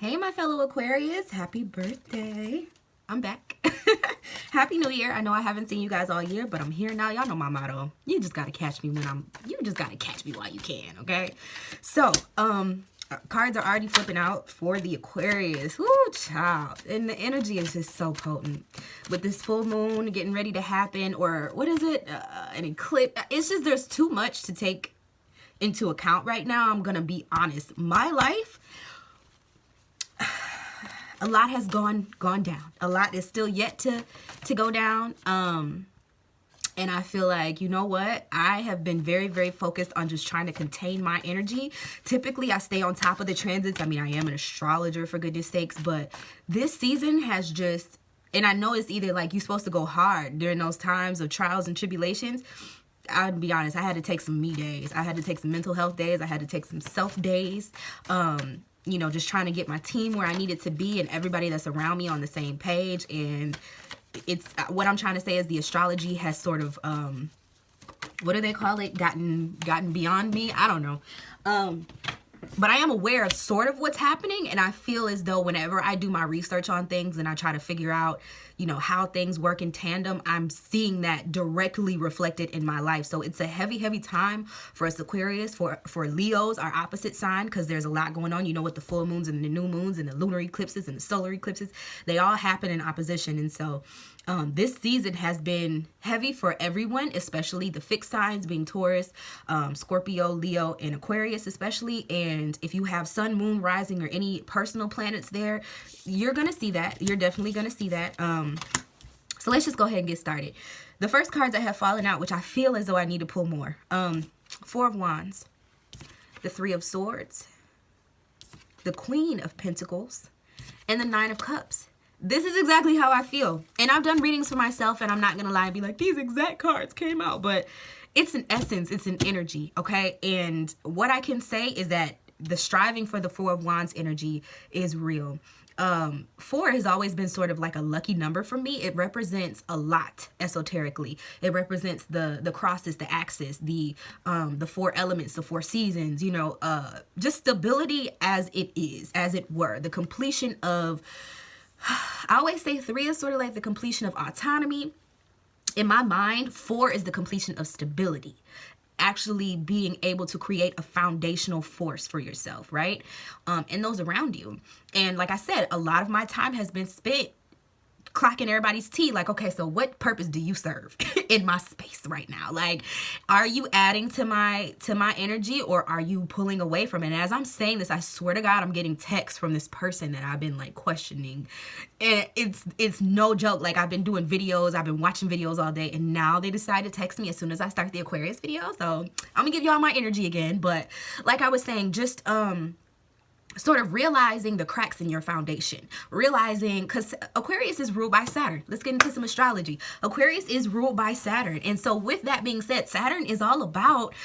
Hey, my fellow Aquarius, happy birthday. I'm back. Happy New Year. I know I haven't seen you guys all year, but I'm here now. Y'all know my motto. You just gotta catch me while you can, okay? So, cards are already flipping out for the Aquarius. Woo, child. And the energy is just so potent. With this full moon getting ready to happen, or what is it? An eclipse. It's just there's too much to take into account right now. I'm gonna be honest. My life, a lot has gone down. A lot is still yet to go down. And I feel like, you know what? I have been very, very focused on just trying to contain my energy. Typically, I stay on top of the transits. I mean, I am an astrologer, for goodness sakes. But this season has just, and I know it's either like you're supposed to go hard during those times of trials and tribulations. I'll be honest, I had to take some me days. I had to take some mental health days. I had to take some self days. You know, just trying to get my team where I needed to be and everybody that's around me on the same page. And it's what I'm trying to say is the astrology has sort of, what do they call it? Gotten beyond me. I don't know. But I am aware of sort of what's happening. And I feel as though whenever I do my research on things and I try to figure out, you know, how things work in tandem, I'm seeing that directly reflected in my life. So it's a heavy, heavy time for us Aquarius, for Leos, our opposite sign, because there's a lot going on, you know, with the full moons and the new moons and the lunar eclipses and the solar eclipses. They all happen in opposition. And so this season has been heavy for everyone, especially the fixed signs being Taurus, Scorpio, Leo, and Aquarius especially. And if you have sun, moon, rising, or any personal planets there, you're going to see that. You're definitely going to see that. So let's just go ahead and get started. The first cards that have fallen out, which I feel as though I need to pull more. Four of Wands, the Three of Swords, the Queen of Pentacles, and the Nine of Cups. This is exactly how I feel. And I've done readings for myself, and I'm not going to lie and be like, these exact cards came out. But it's an essence. It's an energy, okay? And what I can say is that the striving for the Four of Wands energy is real. 4 has always been sort of like a lucky number for me. It represents a lot esoterically. It represents the crosses, the axis, the 4 elements, the 4 seasons, you know, just stability as it is, as it were. The completion of, I always say 3 is sort of like the completion of autonomy. In my mind, 4 is the completion of stability. Actually being able to create a foundational force for yourself, right? And those around you. And like I said, a lot of my time has been spent clocking everybody's tea. Like, okay, so what purpose do you serve in my space right now? Like, are you adding to my energy, or are you pulling away from it? And as I'm saying this, I swear to God, I'm getting texts from this person that I've been like questioning. And it's no joke. Like, I've been doing videos, I've been watching videos all day, and now they decide to text me as soon as I start the Aquarius video. So I'm gonna give y'all my energy again. But like I was saying, just sort of realizing the cracks in your foundation, realizing, because Aquarius is ruled by Saturn. Let's get into some astrology. Aquarius is ruled by Saturn. And so with that being said, Saturn is all about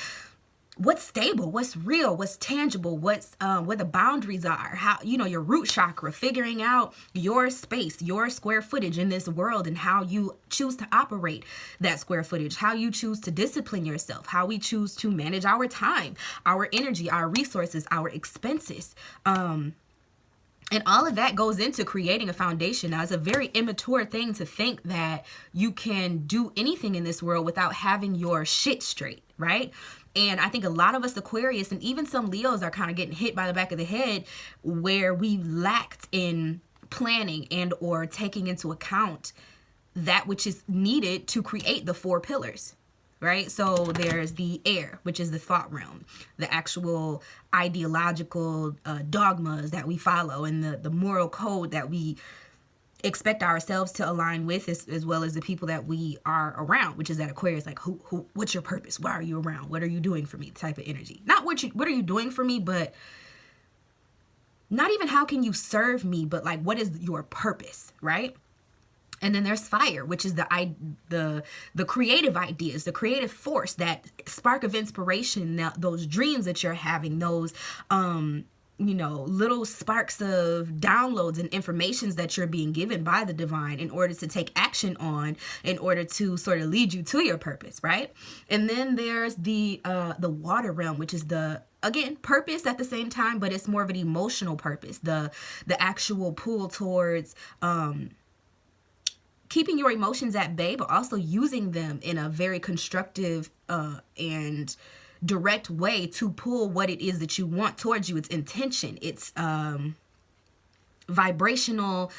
what's stable, what's real, what's tangible, what's where the boundaries are, how, you know, your root chakra, figuring out your space, your square footage in this world, and how you choose to operate that square footage, how you choose to discipline yourself, how we choose to manage our time, our energy, our resources, our expenses. And all of that goes into creating a foundation. Now, it's a very immature thing to think that you can do anything in this world without having your shit straight, right? And I think a lot of us Aquarius and even some Leos are kind of getting hit by the back of the head, where we lacked in planning and or taking into account that which is needed to create the 4 pillars, right? So there's the air, which is the thought realm, the actual ideological dogmas that we follow, and the moral code that we expect ourselves to align with, as well as the people that we are around, which is that Aquarius, like who what's your purpose? Why are you around? What are you doing for me? Type of energy. Not what are you doing for me, but not even how can you serve me, but like what is your purpose, right? And then there's fire, which is the creative ideas, the creative force, that spark of inspiration, those dreams that you're having, those you know, little sparks of downloads and informations that you're being given by the divine in order to take action on, in order to sort of lead you to your purpose, right? And then there's the water realm, which is the again, purpose at the same time, but it's more of an emotional purpose. The actual pull towards keeping your emotions at bay, but also using them in a very constructive and direct way to pull what it is that you want towards you. It's intention. It's vibrational,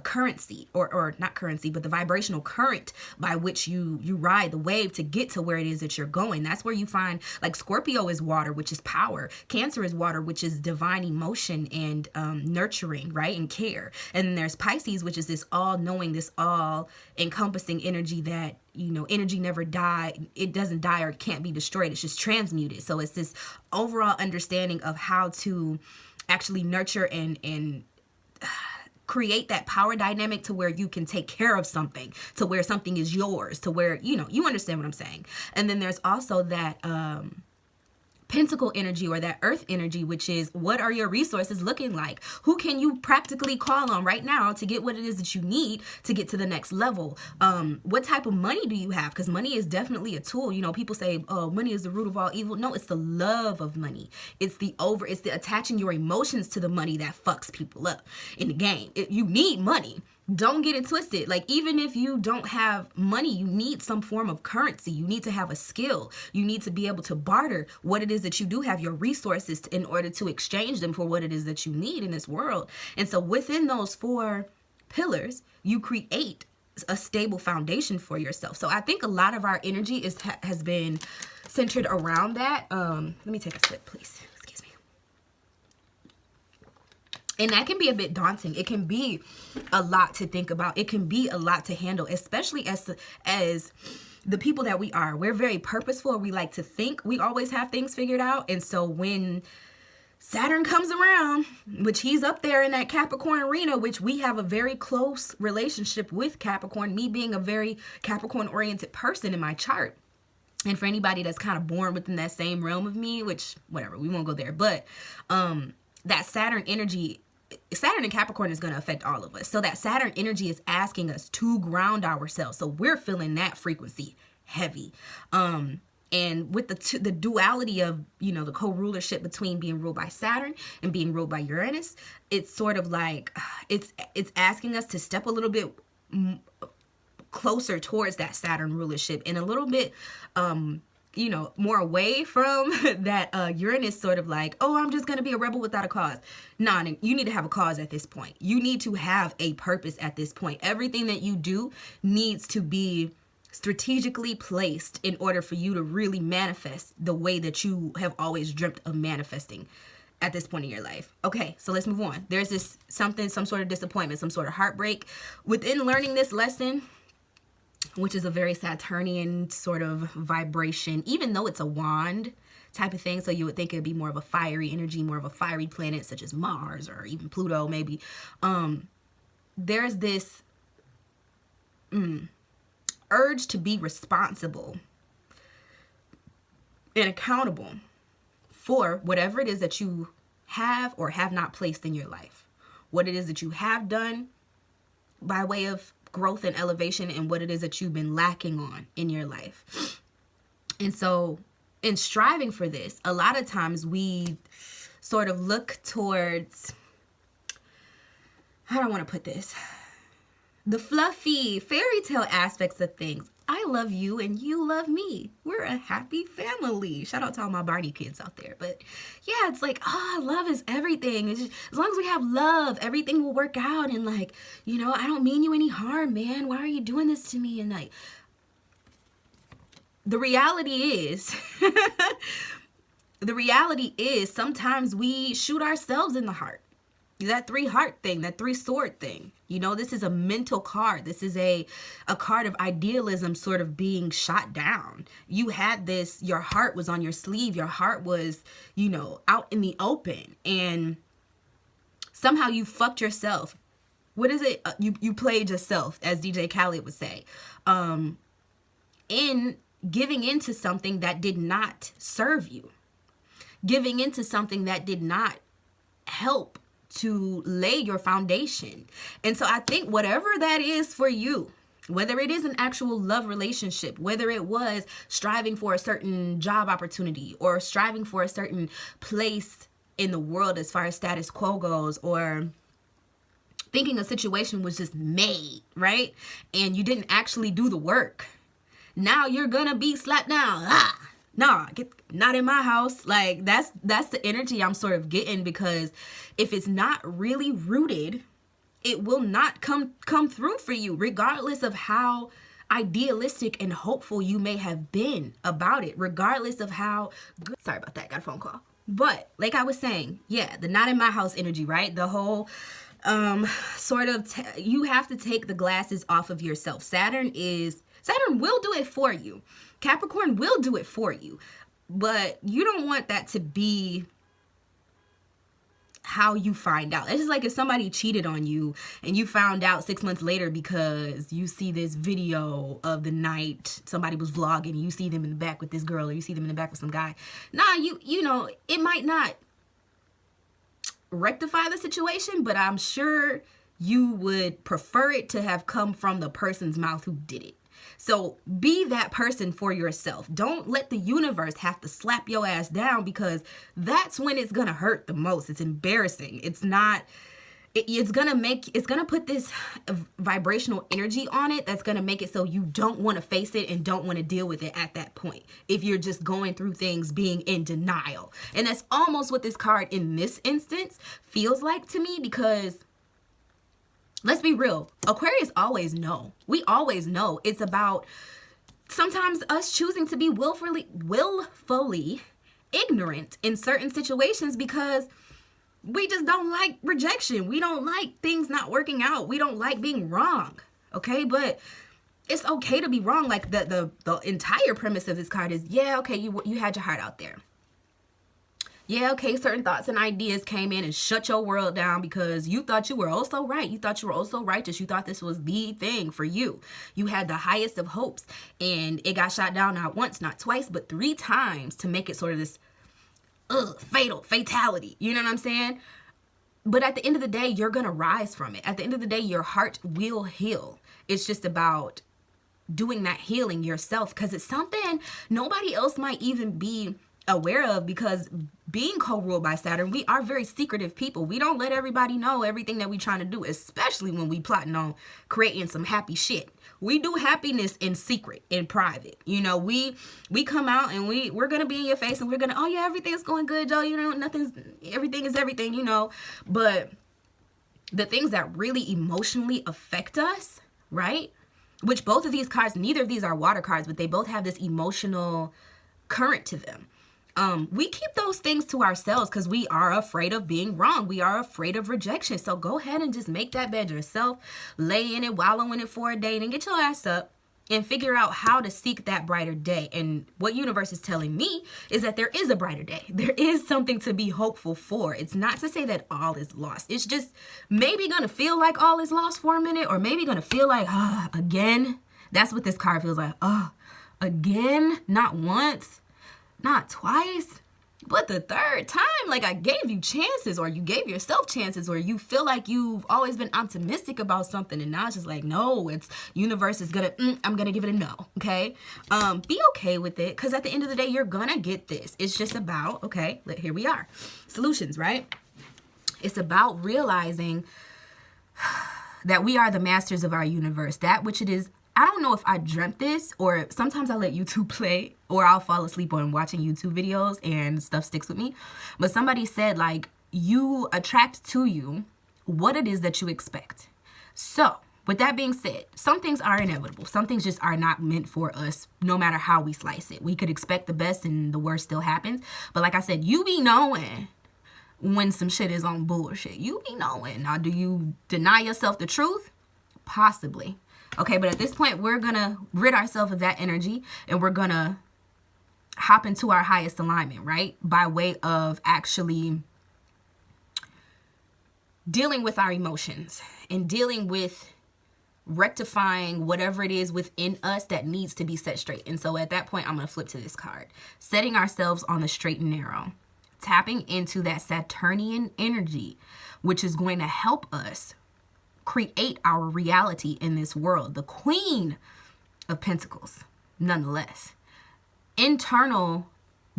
currency, or not currency, but the vibrational current by which you ride the wave to get to where it is that you're going. That's where you find, like, Scorpio is water, which is power. Cancer is water, which is divine emotion and nurturing, right, and care. And then there's Pisces, which is this all-knowing, this all-encompassing energy that, energy never die. It doesn't die or it can't be destroyed. It's just transmuted. So it's this overall understanding of how to actually nurture and create that power dynamic to where you can take care of something, to where something is yours, to where, you understand what I'm saying. And then there's also that Pentacle energy, or that earth energy, which is, what are your resources looking like? Who can you practically call on right now to get what it is that you need to get to the next level? What type of money do you have? Because money is definitely a tool. People say, oh, money is the root of all evil. No, it's the love of money. It's the attaching your emotions to the money that fucks people up in the game. You need money. Don't get it twisted. Like, even if you don't have money, you need some form of currency. You need to have a skill. You need to be able to barter what it is that you do have, your resources, in order to exchange them for what it is that you need in this world. And so within those 4 pillars, you create a stable foundation for yourself. So I think a lot of our energy has been centered around that. Let me take a sip, please. And that can be a bit daunting. It can be a lot to think about. It can be a lot to handle, especially as the people that we are. We're very purposeful. We like to think. We always have things figured out. And so when Saturn comes around, which he's up there in that Capricorn arena, which we have a very close relationship with Capricorn, me being a very Capricorn-oriented person in my chart. And for anybody that's kind of born within that same realm of me, which, whatever, we won't go there. But that Saturn energy, Saturn and Capricorn is going to affect all of us. So that Saturn energy is asking us to ground ourselves. So we're feeling that frequency heavy. And with the duality of, the co-rulership between being ruled by Saturn and being ruled by Uranus, it's sort of like, it's asking us to step a little bit closer towards that Saturn rulership, and a little bit, more away from that Uranus sort of like, oh, I'm just going to be a rebel without a cause. Nah, you need to have a cause at this point. You need to have a purpose at this point. Everything that you do needs to be strategically placed in order for you to really manifest the way that you have always dreamt of manifesting at this point in your life. Okay, so let's move on. There's some sort of disappointment, some sort of heartbreak within learning this lesson, which is a very Saturnian sort of vibration, even though it's a wand type of thing. So you would think it'd be more of a fiery energy, more of a fiery planet such as Mars or even Pluto maybe. There's this urge to be responsible and accountable for whatever it is that you have or have not placed in your life. What it is that you have done by way of growth and elevation, and what it is that you've been lacking on in your life. And so in striving for this, a lot of times we sort of look towards, how do I want to put this? The fluffy fairy tale aspects of things. I love you and you love me. We're a happy family. Shout out to all my Barney kids out there. But yeah, it's like, love is everything. It's just, as long as we have love, everything will work out. And like, I don't mean you any harm, man. Why are you doing this to me? And like, the reality is sometimes we shoot ourselves in the heart. That 3-heart thing, that 3-sword thing. This is a mental card. This is a card of idealism sort of being shot down. You had this, your heart was on your sleeve. Your heart was, out in the open. And somehow you fucked yourself. What is it? You played yourself, as DJ Khaled would say. In giving into something that did not serve you. Giving into something that did not help to lay your foundation. And so I think whatever that is for you, Whether it is an actual love relationship, whether it was striving for a certain job opportunity or striving for a certain place in the world as far as status quo goes, or thinking a situation was just made, right? And you didn't actually do the work. Now you're gonna be slapped down. Nah, not in my house. Like that's the energy I'm sort of getting, because if it's not really rooted, it will not come through for you, regardless of how idealistic and hopeful you may have been about it, regardless of how good. Sorry about that, got a phone call. But like I was saying, yeah, the not in my house energy, right? The whole you have to take the glasses off of yourself. Saturn will do it for you. Capricorn will do it for you. But you don't want that to be how you find out. It's just like if somebody cheated on you and you found out 6 months later because you see this video of the night somebody was vlogging, you see them in the back with this girl, or you see them in the back with some guy. Nah, you know, it might not rectify the situation, but I'm sure you would prefer it to have come from the person's mouth who did it. So be that person for yourself. Don't let the universe have to slap your ass down, because that's when it's gonna hurt the most. It's embarrassing. It's gonna put this vibrational energy on it that's gonna make it so you don't want to face it and don't want to deal with it at that point, if you're just going through things being in denial. And that's almost what this card in this instance feels like to me, because let's be real, Aquarius always know. We always know. It's about sometimes us choosing to be willfully ignorant in certain situations, because we just don't like rejection. We don't like things not working out. We don't like being wrong. Okay, but it's okay to be wrong. Like the entire premise of this card is, yeah, okay, you had your heart out there. Yeah, okay, certain thoughts and ideas came in and shut your world down because you thought you were oh so right. You thought you were oh so righteous. You thought this was the thing for you. You had the highest of hopes, and it got shot down not once, not twice, but 3 times to make it sort of this fatality. You know what I'm saying? But at the end of the day, you're going to rise from it. At the end of the day, your heart will heal. It's just about doing that healing yourself, because it's something nobody else might even be aware of, because being co-ruled by Saturn, we are very secretive people. We don't let everybody know everything that we're trying to do, especially when we plotting on creating some happy shit. We do happiness in secret, in private. You know, we come out and we're gonna be in your face and we're gonna, oh yeah, everything's going good, Joe. You know, everything is everything, you know. But the things that really emotionally affect us, right? Which both of these cards, neither of these are water cards, but they both have this emotional current to them. We keep those things to ourselves because we are afraid of being wrong. We are afraid of rejection. So go ahead and just make that bed yourself, lay in it, wallow in it for a day, and get your ass up and figure out how to seek that brighter day. And what universe is telling me is that there is a brighter day. There is something to be hopeful for. It's not to say that all is lost. It's just maybe gonna feel like all is lost for a minute, or maybe gonna feel like, again. That's what this card feels like. Again, not once, not twice, but the third time. Like, I gave you chances, or you gave yourself chances, or you feel like you've always been optimistic about something, and now it's just like, no, it's universe is gonna, I'm gonna give it a no, okay? Be okay with it, because at the end of the day, you're gonna get this. It's just about, okay, here we are. Solutions, right? It's about realizing that we are the masters of our universe, that which it is. I don't know if I dreamt this, or sometimes I let YouTube play, or I'll fall asleep on watching YouTube videos and stuff sticks with me. But somebody said, like, you attract to you what it is that you expect. So with that being said, some things are inevitable. Some things just are not meant for us, no matter how we slice it. We could expect the best and the worst still happens. But like I said, you be knowing when some shit is on bullshit. You be knowing. Now, do you deny yourself the truth? Possibly. Okay, but at this point, we're going to rid ourselves of that energy, and we're going to hop into our highest alignment, right? By way of actually dealing with our emotions and dealing with rectifying whatever it is within us that needs to be set straight. And so at that point, I'm going to flip to this card. Setting ourselves on the straight and narrow. Tapping into that Saturnian energy, which is going to help us create our reality in this world. The Queen of Pentacles, nonetheless. Internal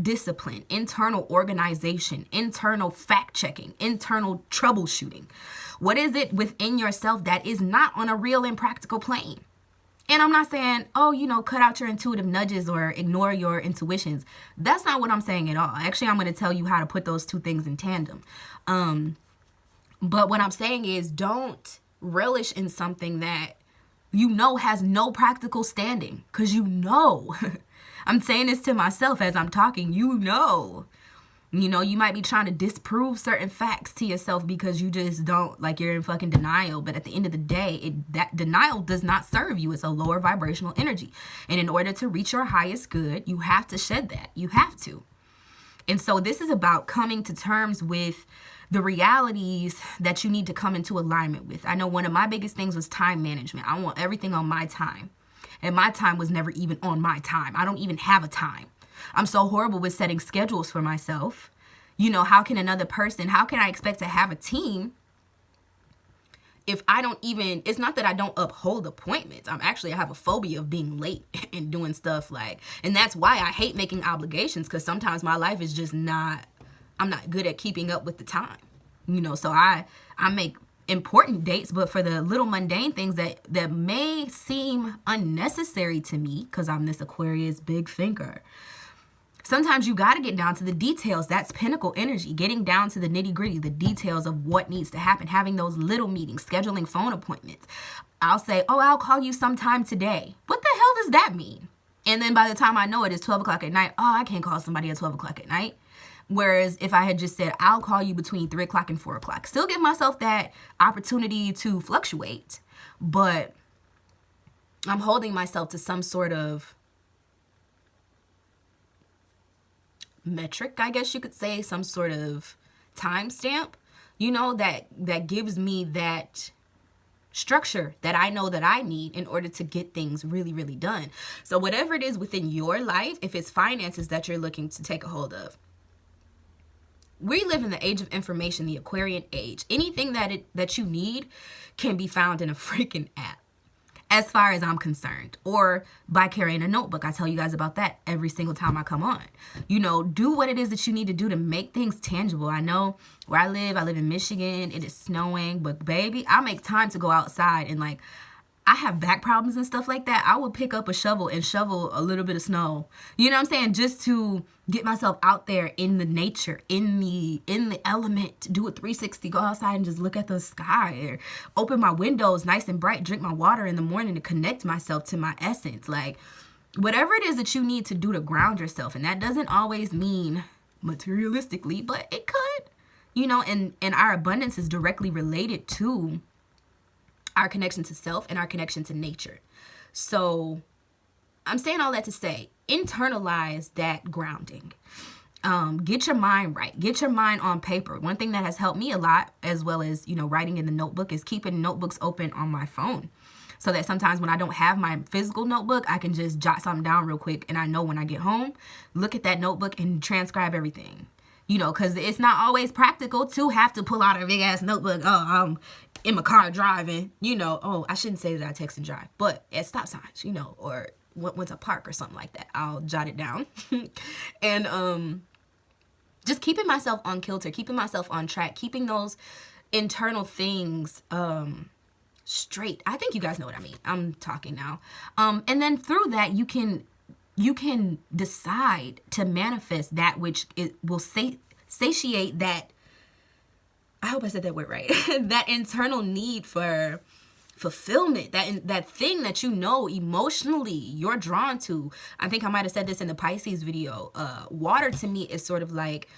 discipline, internal organization, internal fact-checking, internal troubleshooting. What is it within yourself that is not on a real and practical plane? And I'm not saying, oh, you know, cut out your intuitive nudges or ignore your intuitions. That's not what I'm saying at all. Actually, I'm going to tell you how to put those two things in tandem. But what I'm saying is, don't relish in something that you know has no practical standing. Because you know, I'm saying this to myself as I'm talking, you know, you might be trying to disprove certain facts to yourself because you just don't, like, you're in fucking denial. But at the end of the day, that denial does not serve you. It's a lower vibrational energy. And in order to reach your highest good, you have to shed that. You have to. And so this is about coming to terms with the realities that you need to come into alignment with. I know one of my biggest things was time management. I want everything on my time. And my time was never even on my time. I don't even have a time. I'm so horrible with setting schedules for myself. You know, how can I expect to have a team if I don't even, it's not that I don't uphold appointments. I have a phobia of being late and doing stuff and that's why I hate making obligations, because sometimes my life is just I'm not good at keeping up with the time. So I make important dates, but for the little mundane things that may seem unnecessary to me, because I'm this Aquarius big thinker, sometimes you got to get down to the details. That's pinnacle energy, getting down to the nitty gritty, the details of what needs to happen, having those little meetings, scheduling phone appointments. I'll say, oh, I'll call you sometime today. What the hell does that mean? And then by the time I know it, it's 12 o'clock at night. Oh, I can't call somebody at 12 o'clock at night. Whereas if I had just said, I'll call you between 3 o'clock and 4 o'clock, still give myself that opportunity to fluctuate. But I'm holding myself to some sort of metric, I guess you could say, some sort of timestamp, that gives me that structure that I know that I need in order to get things really, really done. So whatever it is within your life, if it's finances that you're looking to take a hold of, we live in the age of information, the Aquarian age. Anything that you need can be found in a freaking app, as far as I'm concerned, or by carrying a notebook. I tell you guys about that every single time I come on. Do what it is that you need to do to make things tangible. I know where I live in Michigan. It is snowing, but baby, I make time to go outside, and I have back problems and stuff like that. I would pick up a shovel and shovel a little bit of snow. You know what I'm saying? Just to get myself out there in the nature, in the element, do a 360, go outside and just look at the sky, or open my windows nice and bright, drink my water in the morning to connect myself to my essence. Whatever it is that you need to do to ground yourself. And that doesn't always mean materialistically, but it could, and our abundance is directly related to our connection to self and our connection to nature. So I'm saying all that to say, internalize that grounding. Get your mind right. Get your mind on paper. One thing that has helped me a lot, as well as, writing in the notebook, is keeping notebooks open on my phone. So that sometimes when I don't have my physical notebook, I can just jot something down real quick. And I know when I get home, look at that notebook and transcribe everything. Because it's not always practical to have to pull out a big ass notebook. Oh, I'm in my car driving, I shouldn't say that I text and drive, but at stop signs, or went to park or something like that, I'll jot it down. And just keeping myself on kilter, keeping myself on track, keeping those internal things straight. I think you guys know what I mean. I'm talking now. And then through that, you can decide to manifest that which will satiate that, I hope I said that word right, that internal need for fulfillment, that thing that emotionally you're drawn to. I think I might have said this in the Pisces video. Water to me is sort of like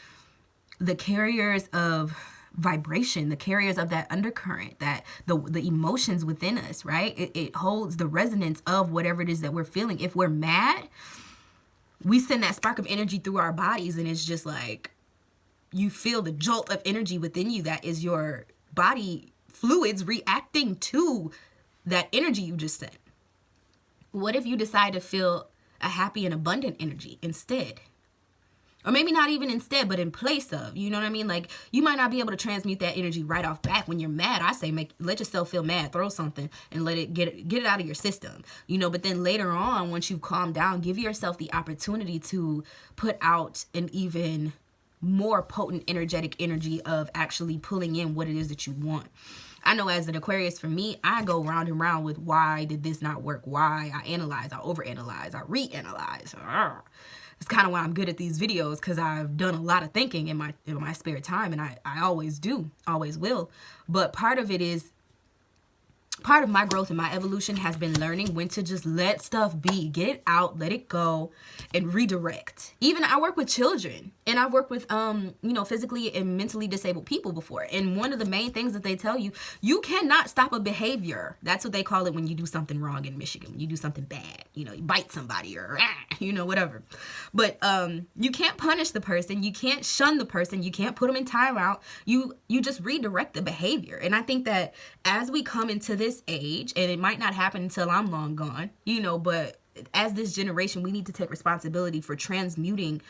the carriers of vibration, the carriers of that undercurrent, that the emotions within us, right? It holds the resonance of whatever it is that we're feeling. If we're mad, we send that spark of energy through our bodies, and it's just like you feel the jolt of energy within you. That is your body fluids reacting to that energy you just sent. What if you decide to feel a happy and abundant energy instead? Or maybe not even instead, but in place of, you know what I mean? Like, you might not be able to transmute that energy right off back when you're mad. I say, let yourself feel mad, throw something and let it get it out of your system, you know. But then later on, once you've calmed down, give yourself the opportunity to put out an even more potent energetic energy of actually pulling in what it is that you want. I know as an Aquarius, for me, I go round and round with why did this not work? Why? I analyze, I overanalyze, I reanalyze. It's kind of why I'm good at these videos, because I've done a lot of thinking in my spare time, and I always do, always will. But part of my growth and my evolution has been learning when to just let stuff be, get it out, let it go, and redirect. Even I work with children, and I work with physically and mentally disabled people before. And one of the main things that they tell you, you cannot stop a behavior. That's what they call it when you do something wrong in Michigan. When you do something bad, you bite somebody or whatever. But you can't punish the person, you can't shun the person, you can't put them in timeout. You just redirect the behavior. And I think that as we come into this age, and it might not happen until I'm long gone, but as this generation, we need to take responsibility for transmuting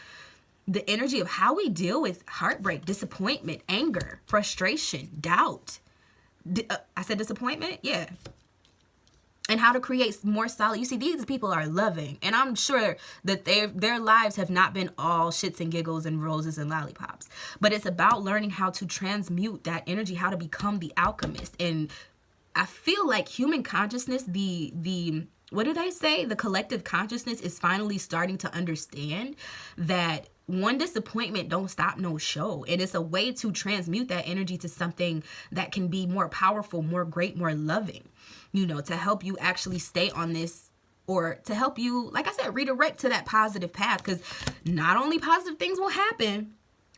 the energy of how we deal with heartbreak, disappointment, anger, frustration, doubt. I said disappointment? Yeah. And how to create more solid. You see, these people are loving, and I'm sure that their lives have not been all shits and giggles and roses and lollipops. But it's about learning how to transmute that energy, how to become the alchemist. And I feel like human consciousness, the what do they say? The collective consciousness is finally starting to understand that one disappointment don't stop no show. And it's a way to transmute that energy to something that can be more powerful, more great, more loving, to help you actually stay on this, or to help you, like I said, redirect to that positive path. Because not only positive things will happen,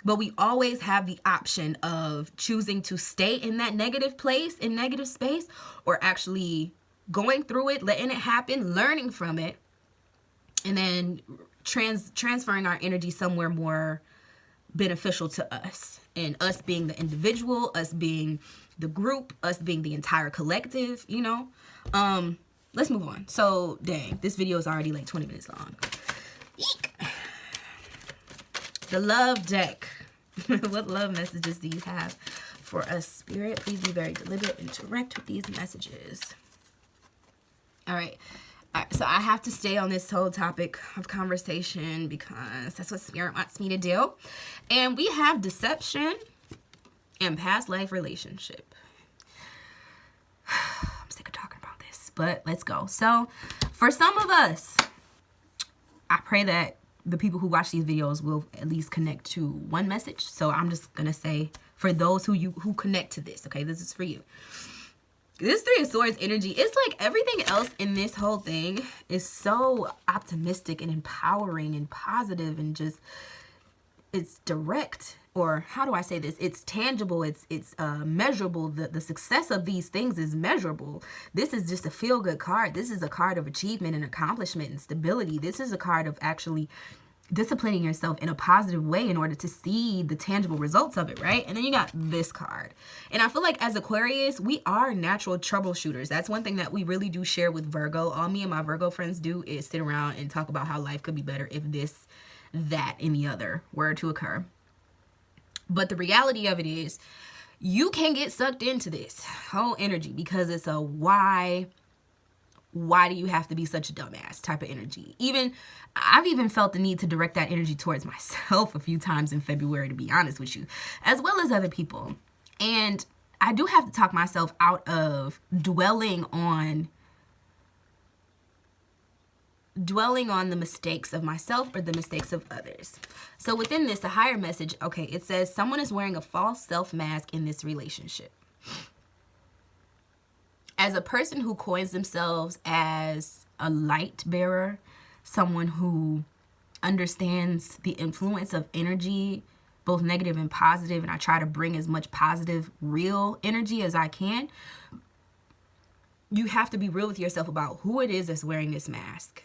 but we always have the option of choosing to stay in that negative place, in negative space, or actually going through it, letting it happen, learning from it, and then transferring our energy somewhere more beneficial to us. And us being the individual, us being the group, us being the entire collective, Let's move on. So, dang, this video is already like 20 minutes long. Eek. The love deck. What love messages do you have for us, Spirit? Please be very deliberate and direct with these messages. All right. So I have to stay on this whole topic of conversation because that's what Spirit wants me to do. And we have deception and past life relationship. I'm sick of talking about this, but let's go. So for some of us, I pray that the people who watch these videos will at least connect to one message. So I'm just going to say, for those who connect to this, okay, this is for you. This Three of Swords energy, it's like everything else in this whole thing is so optimistic and empowering and positive, and just, it's direct, or how do I say this? It's tangible, it's measurable. The success of these things is measurable. This is just a feel-good card. This is a card of achievement and accomplishment and stability. This is a card of actually disciplining yourself in a positive way in order to see the tangible results of it, right? And then you got this card. And I feel like as Aquarius, we are natural troubleshooters. That's one thing that we really do share with Virgo. All me and my Virgo friends do is sit around and talk about how life could be better if this, that, and the other were to occur. But the reality of it is, you can get sucked into this whole energy because it's a why do you have to be such a dumbass type of energy. I've even felt the need to direct that energy towards myself a few times in February, to be honest with you, as well as other people. And I do have to talk myself out of dwelling on the mistakes of myself or the mistakes of others. So within this, the higher message, okay, it says someone is wearing a false self mask in this relationship. As a person who coins themselves as a light bearer, someone who understands the influence of energy, both negative and positive, and I try to bring as much positive, real energy as I can, you have to be real with yourself about who it is that's wearing this mask.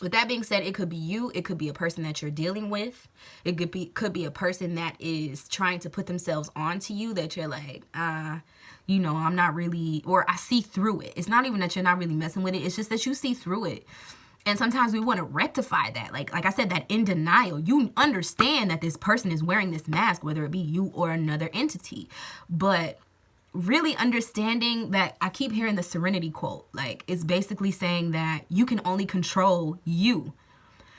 With that being said, it could be you. It could be a person that you're dealing with. It could be a person that is trying to put themselves onto you, that you're like, I'm not really, or I see through it. It's not even that you're not really messing with it. It's just that you see through it. And sometimes we want to rectify that. Like I said, that in denial. You understand that this person is wearing this mask, whether it be you or another entity. But really understanding that, I keep hearing the serenity quote. Like, it's basically saying that you can only control you.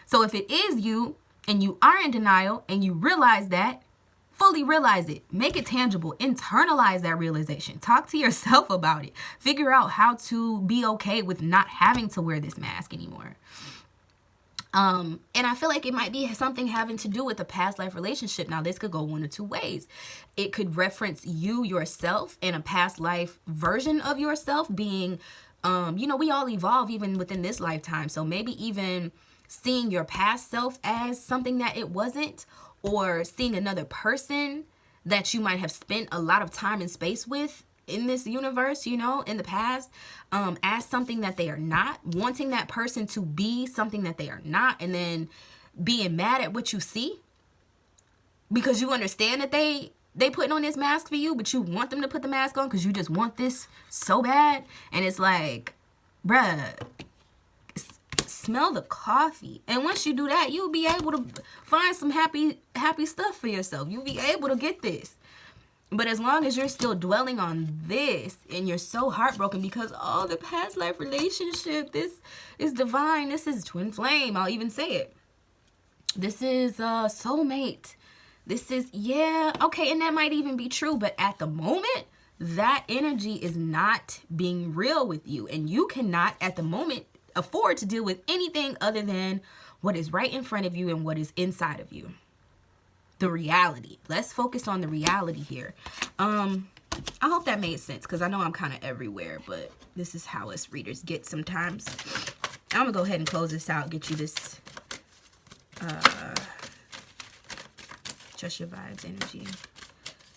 So if it is you and you are in denial and you realize that, fully realize it. Make it tangible. Internalize that realization. Talk to yourself about it. Figure out how to be okay with not having to wear this mask anymore. And I feel like it might be something having to do with a past life relationship. Now, this could go one of two ways. It could reference you yourself in a past life version of yourself being, we all evolve even within this lifetime. So maybe even seeing your past self as something that it wasn't, or seeing another person that you might have spent a lot of time and space with in this universe, in the past, as something that they are not, wanting that person to be something that they are not, and then being mad at what you see because you understand that they putting on this mask for you, but you want them to put the mask on because you just want this so bad. And it's like, bruh, smell the coffee. And once you do that, you'll be able to find some happy stuff for yourself. You'll be able to get this. But as long as you're still dwelling on this and you're so heartbroken because, the past life relationship, this is divine, this is twin flame, I'll even say it. This is soulmate. This is, okay, and that might even be true. But at the moment, that energy is not being real with you. And you cannot, at the moment, afford to deal with anything other than what is right in front of you and what is inside of you. The reality. Let's focus on the reality here. I hope that made sense, because I know I'm kind of everywhere, but this is how us readers get sometimes. I'm gonna go ahead and close this out, get you this Trust Your Vibes energy.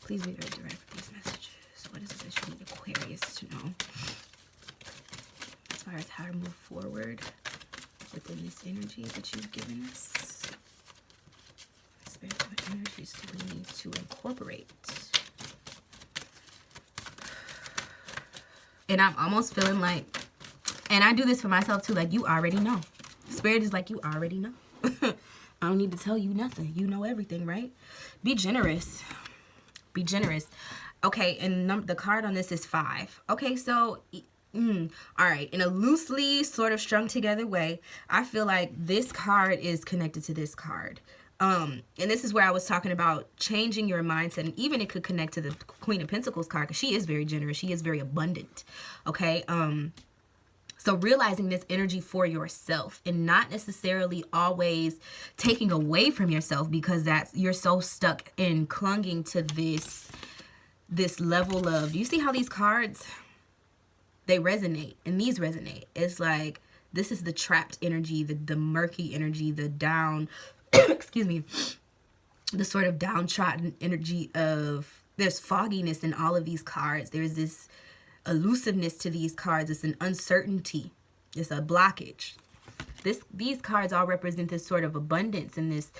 Please be very direct with these messages. What is it that you need Aquarius to know as far as how to move forward within this energy that you've given us? What energies do we need to incorporate? And I'm almost feeling like, and I do this for myself too, like, you already know. Spirit is like, you already know. I don't need to tell you nothing. You know everything, right? Be generous. Be generous. Okay, and the card on this is 5. Okay, so all right, in a loosely sort of strung together way, I feel like this card is connected to this card. And this is where I was talking about changing your mindset, and even it could connect to the Queen of Pentacles card, because she is very generous. She is very abundant. Okay. So realizing this energy for yourself and not necessarily always taking away from yourself, because you're so stuck in clinging to this level of, do you see how these cards, they resonate, and these resonate? It's like, this is the trapped energy, the murky energy, the down, excuse me, the sort of downtrodden energy of, there's fogginess in all of these cards. There's this elusiveness to these cards. It's an uncertainty. It's a blockage. These cards all represent this sort of abundance and this,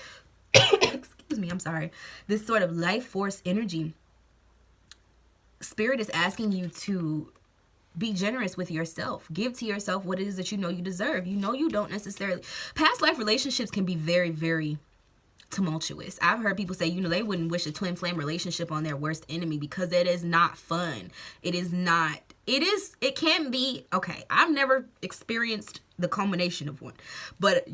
excuse me, I'm sorry, this sort of life force energy. Spirit is asking you to be generous with yourself. Give to yourself what it is that you know you deserve. You know you don't necessarily... Past life relationships can be very, very tumultuous. I've heard people say, they wouldn't wish a twin flame relationship on their worst enemy, because it is not fun. It is not... It can be... Okay, I've never experienced the culmination of one. But,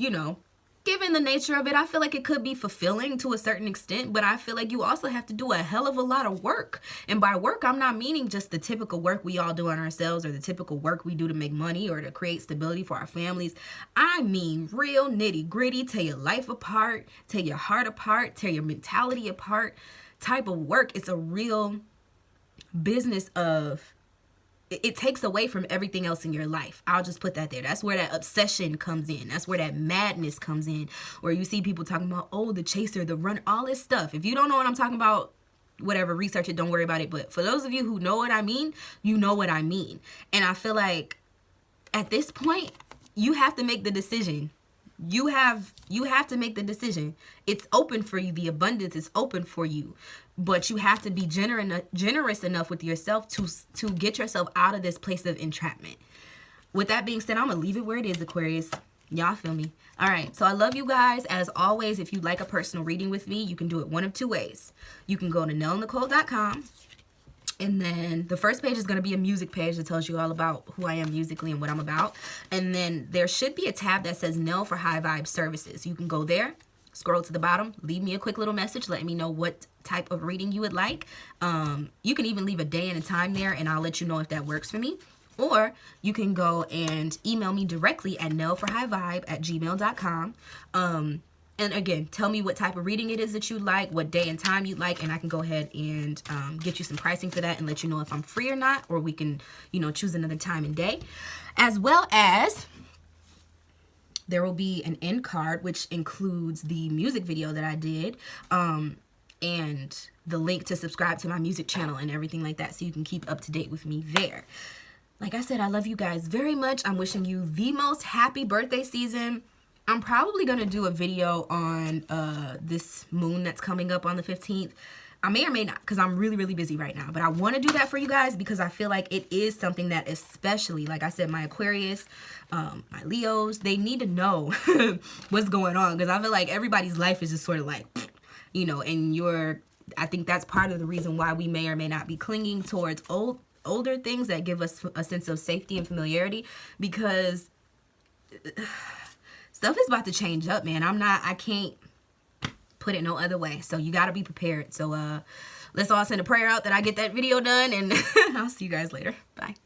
given the nature of it, I feel like it could be fulfilling to a certain extent, but I feel like you also have to do a hell of a lot of work. And by work, I'm not meaning just the typical work we all do on ourselves, or the typical work we do to make money or to create stability for our families. I mean real nitty gritty, tear your life apart, tear your heart apart, tear your mentality apart type of work. It's a real business of... It takes away from everything else in your life. I'll just put that there. That's where that obsession comes in. That's where that madness comes in. Where you see people talking about, the chaser, the runner, all this stuff. If you don't know what I'm talking about, whatever, research it, don't worry about it. But for those of you who know what I mean, you know what I mean. And I feel like at this point, you have to make the decision. You have to make the decision. It's open for you. The abundance is open for you. But you have to be generous enough with yourself to get yourself out of this place of entrapment. With that being said, I'm going to leave it where it is, Aquarius. Y'all feel me? All right, so I love you guys. As always, if you'd like a personal reading with me, you can do it one of two ways. You can go to nellnicole.com, and then the first page is going to be a music page that tells you all about who I am musically and what I'm about. And then there should be a tab that says Nell for High Vibe Services. You can go there, scroll to the bottom, leave me a quick little message, let me know what type of reading you would like. You can even leave a day and a time there, and I'll let you know if that works for me. Or you can go and email me directly at nellforhighvibe@gmail.com. And again, tell me what type of reading it is that you'd like, what day and time you'd like, and I can go ahead and get you some pricing for that and let you know if I'm free or not, or we can, you know, choose another time and day. As well as there will be an end card, which includes the music video that I did, and the link to subscribe to my music channel and everything like that, so you can keep up to date with me there. Like I said, I love you guys very much. I'm wishing you the most happy birthday season. I'm probably going to do a video on this moon that's coming up on the 15th. I may or may not, because I'm really, really busy right now. But I want to do that for you guys because I feel like it is something that, especially, like I said, my Aquarius, my Leos, they need to know what's going on. Because I feel like everybody's life is just sort of like, you know, and I think that's part of the reason why we may or may not be clinging towards older things that give us a sense of safety and familiarity, because stuff is about to change up, man. I can't put it no other way. So you got to be prepared. So let's all send a prayer out that I get that video done, and I'll see you guys later. Bye.